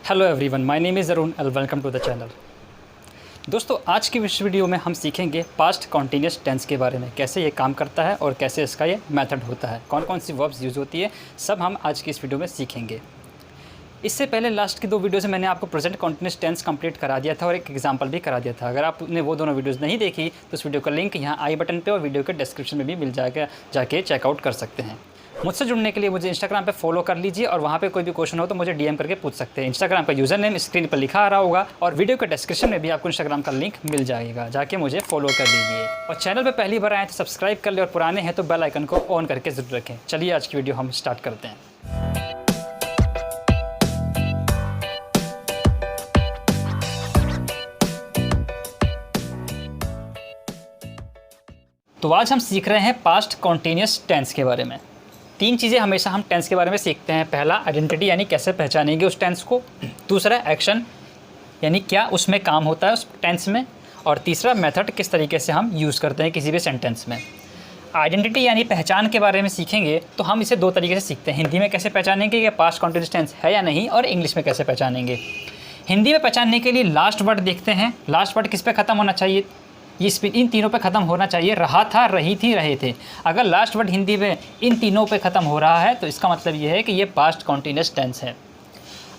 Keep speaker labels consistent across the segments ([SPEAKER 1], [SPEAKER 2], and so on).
[SPEAKER 1] Hello everyone, my name is Arun and welcome to the channel. दोस्तों, आज की इस वीडियो में हम सीखेंगे पास्ट कॉन्टीन्यूस टेंस के बारे में, कैसे ये काम करता है और कैसे इसका ये मेथड होता है, कौन कौन सी वर्ब्स यूज़ होती है, सब हम आज की इस वीडियो में सीखेंगे। इससे पहले लास्ट की 2 वीडियो से मैंने आपको प्रेजेंट कॉन्टीन्यूस टेंस कंप्लीट करा दिया था और एक एग्जांपल भी करा दिया था। अगर आपने वो दोनों वीडियोज़ नहीं देखी तो उस वीडियो का लिंक यहाँ आई बटन पर और वीडियो के डिस्क्रिप्शन में भी मिल जाएगा, जाके चेकआउट कर सकते हैं। मुझसे जुड़ने के लिए मुझे इंस्टाग्राम पे फॉलो कर लीजिए और वहाँ पे कोई भी क्वेश्चन हो तो मुझे डीएम करके पूछ सकते हैं। इंस्टाग्राम का यूज़र नेम स्क्रीन पर लिखा आ रहा होगा और वीडियो के डिस्क्रिप्शन में भी आपको इंस्टाग्राम का लिंक मिल जाएगा, जाके मुझे फॉलो कर लीजिए। और चैनल पे पहली बार आए तो सब्सक्राइब कर ले और पुराने हैं तो बेल आइकन को ऑन करके ज़रूर रखें। चलिए आज की वीडियो हम स्टार्ट करते हैं। तो आज हम सीख रहे हैं पास्ट कॉन्टीन्यूस टेंस के बारे में। 3 चीज़ें हमेशा हम टेंस के बारे में सीखते हैं। पहला, आइडेंटिटी यानी कैसे पहचानेंगे उस टेंस को। दूसरा, एक्शन यानी क्या उसमें काम होता है उस टेंस में। और तीसरा, मेथड, किस तरीके से हम यूज़ करते हैं किसी भी सेंटेंस में। आइडेंटिटी यानी पहचान के बारे में सीखेंगे तो हम इसे 2 तरीके से सीखते हैं। हिंदी में कैसे पहचानेंगे कि पास्ट कॉन्टीन्यूस टेंस है या नहीं, और इंग्लिश में कैसे पहचानेंगे। हिंदी में पहचानने के लिए लास्ट वर्ड देखते हैं। लास्ट वर्ड किस पे ख़त्म होना चाहिए, इन तीनों पे ख़त्म होना चाहिए। रहा था, रही थी, रहे थे। अगर लास्ट वर्ड हिंदी में इन तीनों पे ख़त्म हो रहा है तो इसका मतलब ये है कि ये पास्ट कॉन्टीन्यूस टेंस है।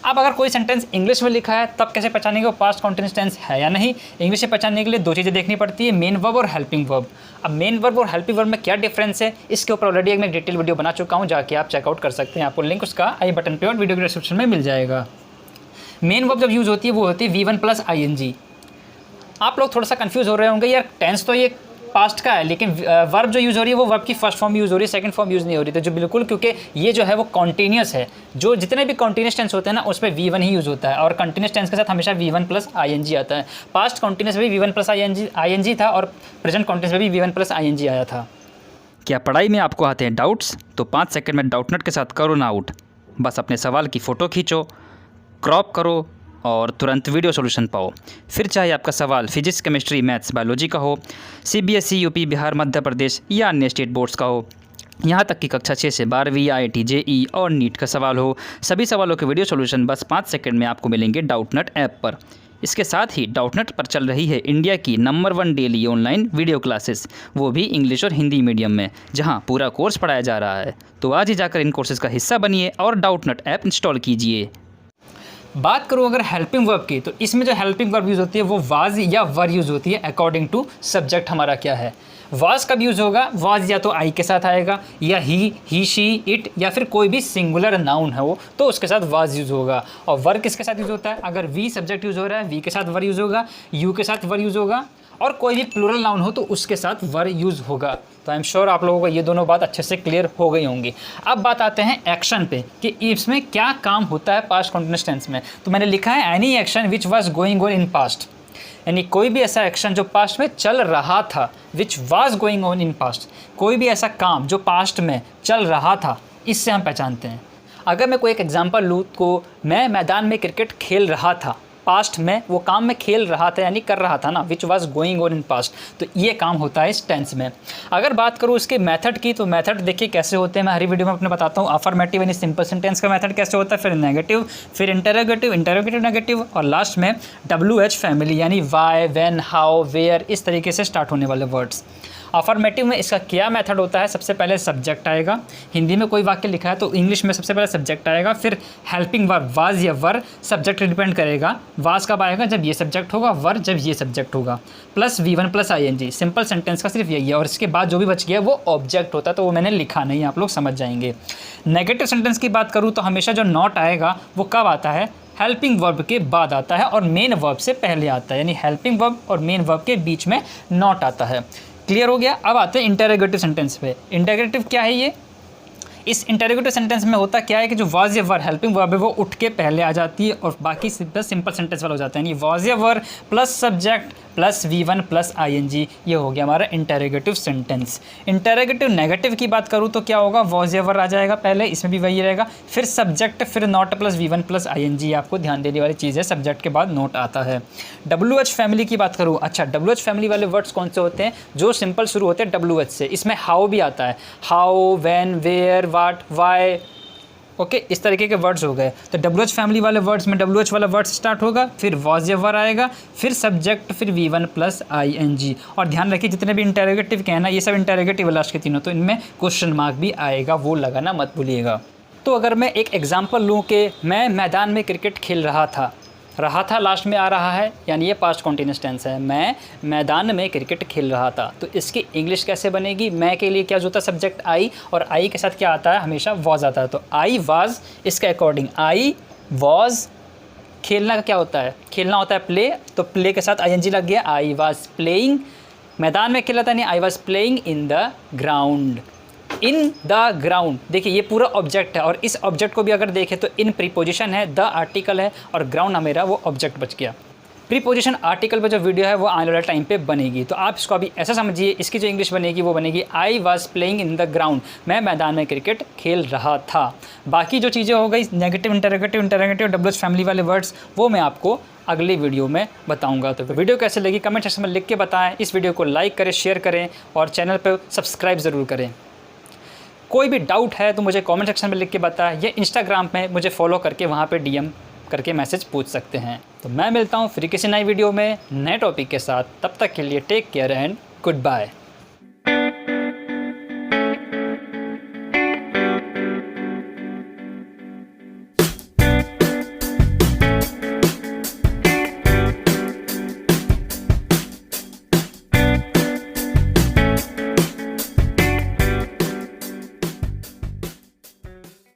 [SPEAKER 1] अब अगर कोई सेंटेंस इंग्लिश में लिखा है तब कैसे पहचानेंगे वो पास्ट कॉन्टीन्यूस टेंस है या नहीं। इंग्लिश से पहचानने के लिए 2 चीज़ें देखनी पड़ती है, मेन वर्ब और हेल्पिंग वर्ब। अब मेन वर्ब और हेल्पिंग वर्ब में क्या डिफरेंस है, इसके ऊपर ऑलरेडी एक मैं डिटेल वीडियो बना चुका हूँ, जाके आप चेकआउट कर सकते हैं। आपको लिंक उसका आई बटन पर और वीडियो के डिस्क्रिप्शन में मिल जाएगा। मेन वर्ब जब यूज़ होती है वो होती है V1 + ING। आप लोग थोड़ा सा कंफ्यूज हो रहे होंगे, यार टेंस तो ये पास्ट का है लेकिन वर्ब जो यूज़ हो रही है वो वर्ब की फर्स्ट फॉर्म यूज़ हो रही है, सेकंड फॉर्म यूज़ नहीं हो रही। तो जो बिल्कुल, क्योंकि ये जो है वो कॉन्टीन्यूस है। जो जितने भी कॉन्टीन्यूस टेंस होते हैं ना उसमें V1 ही यूज़ होता है और कंटीन्यूस टेंस के साथ हमेशा V1 + ING आता है। पास्ट कॉन्टीन्यूस में भी V1 + ING था और प्रेजेंट कॉन्टीन्यूस में भी V1 + ING आया था। क्या पढ़ाई में आपको आते हैं डाउट्स? तो 5 सेकंड में डाउटनट के साथ करो ना आउट। बस अपने सवाल की फ़ोटो खींचो, क्रॉप करो और तुरंत वीडियो सॉल्यूशन पाओ। फिर चाहे आपका सवाल फिजिक्स, केमिस्ट्री, मैथ्स, बायोलॉजी का हो, CBSE, UP, बिहार, मध्य प्रदेश या अन्य स्टेट बोर्ड्स का हो, यहाँ तक कि कक्षा 6 से 12वीं IIT-JEE और NEET का सवाल हो, सभी सवालों के वीडियो सॉल्यूशन बस 5 सेकंड में आपको मिलेंगे डाउटनट ऐप पर। इसके साथ ही डाउटनट पर चल रही है इंडिया की number 1 daily online video classes, वो भी इंग्लिश और हिंदी मीडियम में, जहाँ पूरा कोर्स पढ़ाया जा रहा है। तो आज ही जाकर इन कोर्सेज़ का हिस्सा बनिए और डाउटनट ऐप इंस्टॉल कीजिए। बात करूँ अगर हेल्पिंग वर्ब की, तो इसमें जो हेल्पिंग वर्ब यूज़ होती है वो वाज या वर यूज़ होती है अकॉर्डिंग टू सब्जेक्ट हमारा क्या है। वाज कब यूज़ होगा, वाज या तो आई के साथ आएगा, या ही शी, इट, या फिर कोई भी सिंगुलर नाउन है वो, तो उसके साथ वाज यूज़ होगा। और वर किसके साथ यूज़ होता है, अगर वी सब्जेक्ट यूज़ हो रहा है वी के साथ वर यूज़ होगा, यू के साथ वर यूज़ होगा, और कोई भी प्लूरल नाउन हो तो उसके साथ वर यूज़ होगा। तो आई एम श्योर आप लोगों को ये दोनों बात अच्छे से क्लियर हो गई होंगी। अब बात आते हैं एक्शन पे कि इसमें क्या काम होता है पास्ट कॉन्टीन्यूस टेंस में। तो मैंने लिखा है any action which was going on in past, यानी कोई भी ऐसा एक्शन जो पास्ट में चल रहा था, which was going on in past, कोई भी ऐसा काम जो पास्ट में चल रहा था, इससे हम पहचानते हैं। अगर मैं कोई एक एग्जांपल लूँ तो मैं मैदान में क्रिकेट खेल रहा था, पास्ट में वो काम में खेल रहा था यानी कर रहा था ना, which was going on in past, तो ये काम होता है इस टेंस में। अगर बात करूँ इसके मेथड की, तो मेथड देखिए कैसे होते हैं, मैं हर वीडियो में अपने बताता हूँ। अफर्मेटिव यानी सिंपल सेंटेंस का मेथड कैसे होता है, फिर नेगेटिव, फिर इंटरोगेटिव, इंटरोगेटिव नेगेटिव, और लास्ट में WH फैमिली यानी वाई, व्हेन, हाउ, वेयर, इस तरीके से स्टार्ट होने वाले वर्ड्स। अफर्मेटिव में इसका क्या मेथड होता है, सबसे पहले सब्जेक्ट आएगा। हिंदी में कोई वाक्य लिखा है तो इंग्लिश में सबसे पहले सब्जेक्ट आएगा, फिर हेल्पिंग वर्ब वाज या वर, सब्जेक्ट डिपेंड करेगा। वाज कब आएगा, जब ये सब्जेक्ट होगा, वर जब ये सब्जेक्ट होगा, plus V1 + ING। Simple sentence का सिर्फ यही है, और इसके बाद जो भी बच गया वो ऑब्जेक्ट होता है, तो वो मैंने लिखा नहीं, आप लोग समझ जाएंगे। नेगेटिव सेंटेंस की बात करूँ तो हमेशा जो नॉट आएगा वो कब आता है, हेल्पिंग वर्ब के बाद आता है और मेन वर्ब से पहले आता है, यानी हेल्पिंग वर्ब और मेन वर्ब के बीच में नॉट आता है। क्लियर हो गया। अब आते हैं इंटरोगेटिव सेंटेंस पे। इंटरोगेटिव क्या है ये, इस इंटरोगेटिव सेंटेंस में होता क्या है कि जो वाज या वर हेल्पिंग वर्ब है वो उठ के पहले आ जाती है और बाकी सीधा सिंपल सेंटेंस वाला हो जाता है, यानी वाज या वर plus subject plus V1 + ING, ये हो गया हमारा इंटरोगेटिव सेंटेंस। इंटरोगेटिव नेगेटिव की बात करूँ तो क्या होगा, वाज या वर आ जाएगा पहले, इसमें भी वही रहेगा, फिर सब्जेक्ट, फिर नॉट प्लस V1 + ING। आपको ध्यान देने वाली चीज़ है, सब्जेक्ट के बाद नोट आता है। WH फैमिली की बात करूँ, अच्छा WH फैमिली वाले वर्ड्स कौन से होते हैं, जो सिंपल शुरू होते हैं WH से। इसमें हाउ भी आता है, how, when, where, what, why, okay, इस तरीके के वर्ड्स हो गए। तो WH फैमिली वाले वर्ड्स में WH वाला वर्ड स्टार्ट होगा, फिर वॉज जब वर्ड आएगा, फिर सब्जेक्ट, फिर V1 प्लस ING। और ध्यान रखिए जितने भी इंटेरोगेटिव के हैं ना, ये सब इंटेरोगेटिव लास्ट के तीनों, तो इनमें क्वेश्चन मार्क भी आएगा, वो लगाना मत भूलिएगा। तो अगर मैं एक एग्जाम्पल लूँ कि मैं मैदान में क्रिकेट खेल रहा था लास्ट में आ रहा है, यानी ये पास्ट कॉन्टिन्यूस टेंस है। मैं मैदान में क्रिकेट खेल रहा था, तो इसकी इंग्लिश कैसे बनेगी? मैं के लिए क्या होता है? सब्जेक्ट आई, और आई के साथ क्या आता है? हमेशा वॉज आता है। तो आई वाज, इसके अकॉर्डिंग आई वॉज। खेलना का क्या होता है? खेलना होता है प्ले, तो प्ले के साथ ING लग गया, आई वाज प्लेइंग। मैदान में खेला था, नहीं, I was playing in the ground. In the ground, देखिए ये पूरा ऑब्जेक्ट है, और इस ऑब्जेक्ट को भी अगर देखें तो इन प्रीपोजिशन है, द आर्टिकल है, और ग्राउंड मेरा वो ऑब्जेक्ट बच गया। प्रीपोजिशन आर्टिकल पे जो वीडियो है वो आने वाले टाइम पे बनेगी, तो आप इसको अभी ऐसा समझिए, इसकी जो इंग्लिश बनेगी वो बनेगी I was playing in the ground, मैं मैदान में क्रिकेट खेल रहा था। बाकी जो चीज़ें हो गई नेगेटिव, इंटरोगेटिव, WH फैमिली वाले वर्ड्स, वो मैं आपको अगली वीडियो में बताऊंगा। तो वीडियो कैसे लगी कमेंट सेक्शन में लिख के बताएं। इस वीडियो को लाइक करें, शेयर करें, और चैनल पर सब्सक्राइब ज़रूर करें। कोई भी डाउट है तो मुझे कमेंट सेक्शन में लिख के बताएं, या इंस्टाग्राम पे मुझे फॉलो करके वहाँ पे DM करके मैसेज पूछ सकते हैं। तो मैं मिलता हूँ फिर किसी नई वीडियो में नए टॉपिक के साथ, तब तक के लिए take care and good bye.